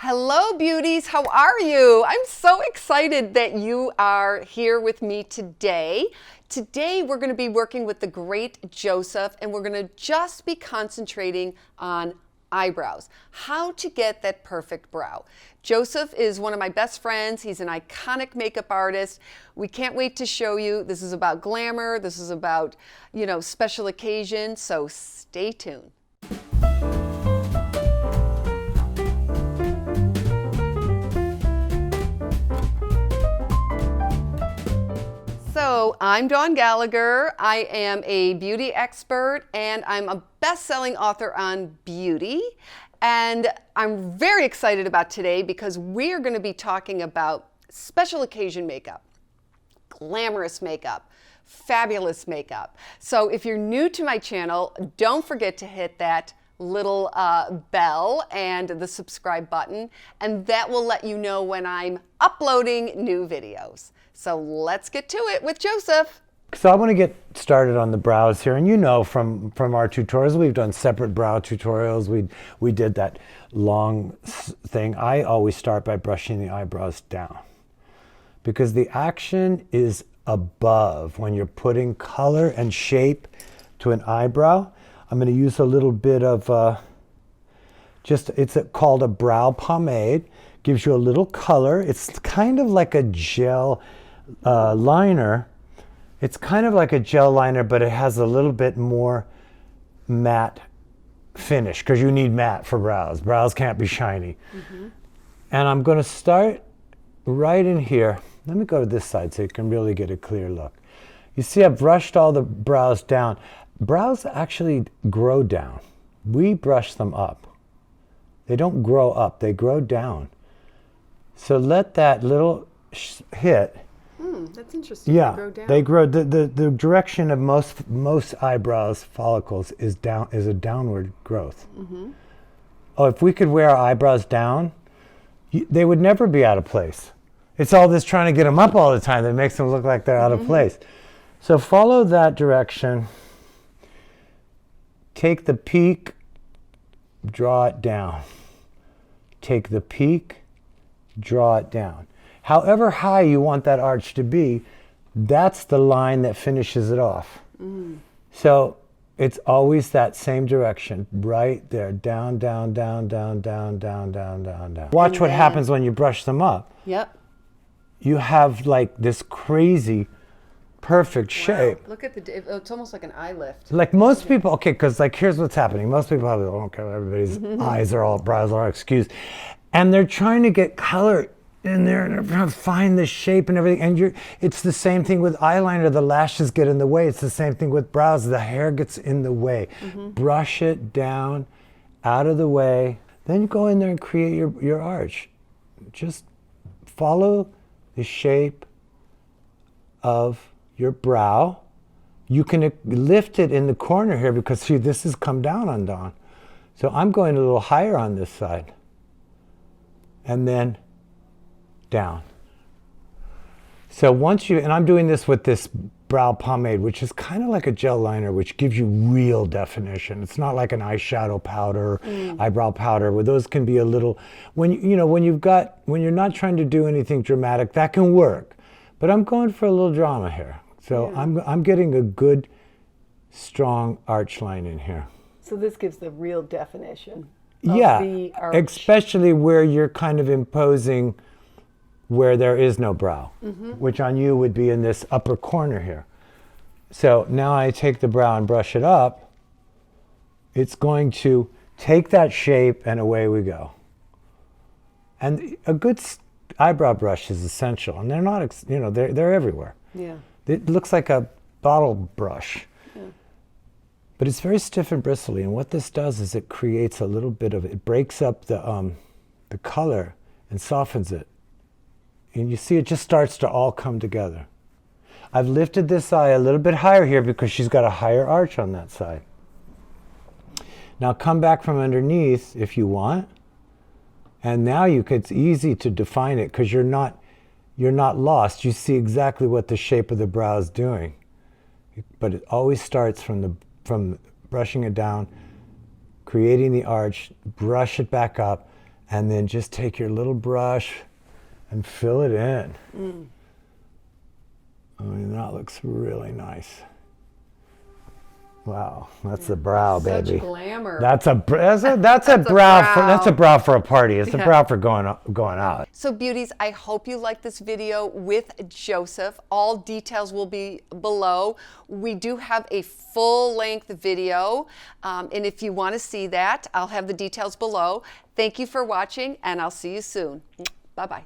Hello, beauties. How are you? I'm so excited that you are here with me today. Today, we're going to be working with the great Joseph, and we're going to just be concentrating on eyebrows, how to get that perfect brow. Joseph is one of my best friends. He's an iconic makeup artist. We can't wait to show you. This is about glamour. This is about, special occasions. So stay tuned. So I'm Dawn Gallagher. I am a beauty expert and I'm a best-selling author on beauty. And I'm very excited about today because we're going to be talking about special occasion makeup, glamorous makeup, fabulous makeup. So if you're new to my channel, don't forget to hit that little bell and the subscribe button, and that will let you know when I'm uploading new videos. So let's get to it with Joseph. So I want to get started on the brows here, and from our tutorials, we've done separate brow tutorials. We did that long thing. I always start by brushing the eyebrows down because the action is above when you're putting color and shape to an eyebrow. I'm going to use a little bit of it's called a brow pomade. Gives you a little color. It's kind of like a gel liner. It's kind of like a gel liner, but it has a little bit more matte finish because you need matte for brows. Brows can't be shiny. Mm-hmm. And I'm going to start right in here. Let me go to this side so you can really get a clear look. You see I've brushed all the brows down. Brows actually grow down. We brush them up. They don't grow up, they grow down. So let that little hit. That's interesting. Yeah, they grow down. They grow. The direction of most eyebrows follicles is a downward growth. Mm-hmm. Oh, if we could wear our eyebrows down, they would never be out of place. It's all this trying to get them up all the time that makes them look like they're out of place. So follow that direction. Take the peak, draw it down. Take the peak, draw it down. However high you want that arch to be, that's the line that finishes it off. So it's always that same direction, right there, down, down, down, down, down, down, down, down, down. Watch what happens when you brush them up. Yep. You have like this crazy, perfect shape. Look at it's almost like an eye lift. Like most people, okay, because like here's what's happening. Most people have, everybody's brows are excused. And they're trying to get color in there and they're trying to find the shape and everything. And it's the same thing with eyeliner. The lashes get in the way. It's the same thing with brows. The hair gets in the way. Brush it down, out of the way. Then you go in there and create your arch. Just follow the shape of your brow. You can lift it in the corner here because see, this has come down on Dawn. So I'm going a little higher on this side. And then down. So and I'm doing this with this brow pomade, which is kind of like a gel liner, which gives you real definition. It's not like an eyeshadow powder, eyebrow powder, where those can be a little, when you're not trying to do anything dramatic, that can work. But I'm going for a little drama here. So yeah. I'm getting a good, strong arch line in here. So this gives the real definition. Yeah, the arch. Especially where you're kind of imposing where there is no brow, which on you would be in this upper corner here. So now I take the brow and brush it up. It's going to take that shape and away we go. And a good eyebrow brush is essential, and they're not, they're everywhere. Yeah. It looks like a bottle brush. But it's very stiff and bristly, and what this does is it creates a little bit of, it breaks up the color and softens it. And you see it just starts to all come together. I've lifted this eye a little bit higher here because she's got a higher arch on that side. Now come back from underneath if you want, and now it's easy to define it because you're not lost. You see exactly what the shape of the brow is doing. But it always starts from brushing it down, creating the arch, brush it back up, And then just take your little brush and fill it in. I mean, that looks really nice. Wow, that's the brow, baby. Such glamour. That's a brow for a party. It's a brow for going out. So beauties, I hope you liked this video with Joseph. All details will be below. We do have a full-length video, and if you want to see that, I'll have the details below. Thank you for watching, and I'll see you soon. Bye-bye.